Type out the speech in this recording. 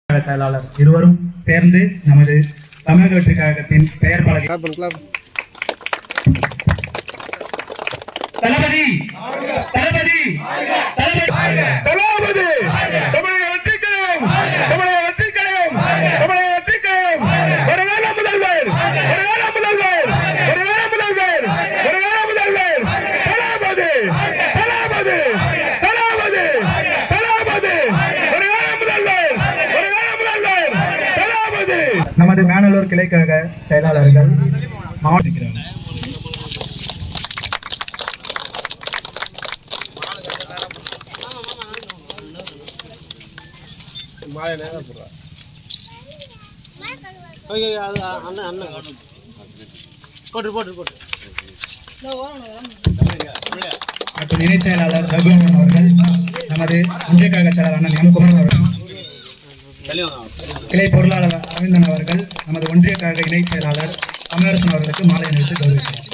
செயலாளர் இருவரும் சேர்ந்து நமது தமிழக வெற்றி கழகத்தின் பெயர் பலகை தளபதி தளபதி தளபதி தமிழக வெற்றி கழகம் தமிழக வெற்றி கழகம் தமிழக வெற்றி கழகம் வருங்கால முதல்வர் வருங்கால முதல்வர் வருங்கால முதல்வர் வருங்கால முதல்வர் தளபதி தளபதி தளபதி தளபதி வருங்கால முதல்வர் வருங்கால முதல்வர் தளபதி. நமது மேனலூர் கிளை கழக செயலாளர்கள் மாவட்ட மற்றும் இணைச் செயலாளர் ரகுவரன் அவர்கள், நமது ஒன்றிய கழக செயலாளர் அண்ணன் எம் குமரன் அவர்கள், கிளை பொருளாளர் அரவிந்தன் அவர்கள், நமது ஒன்றிய கழக இணைச் செயலாளர் தமிழரசன் அவர்களுக்கு மாலை அணிவித்து கௌரவிக்கிறார்.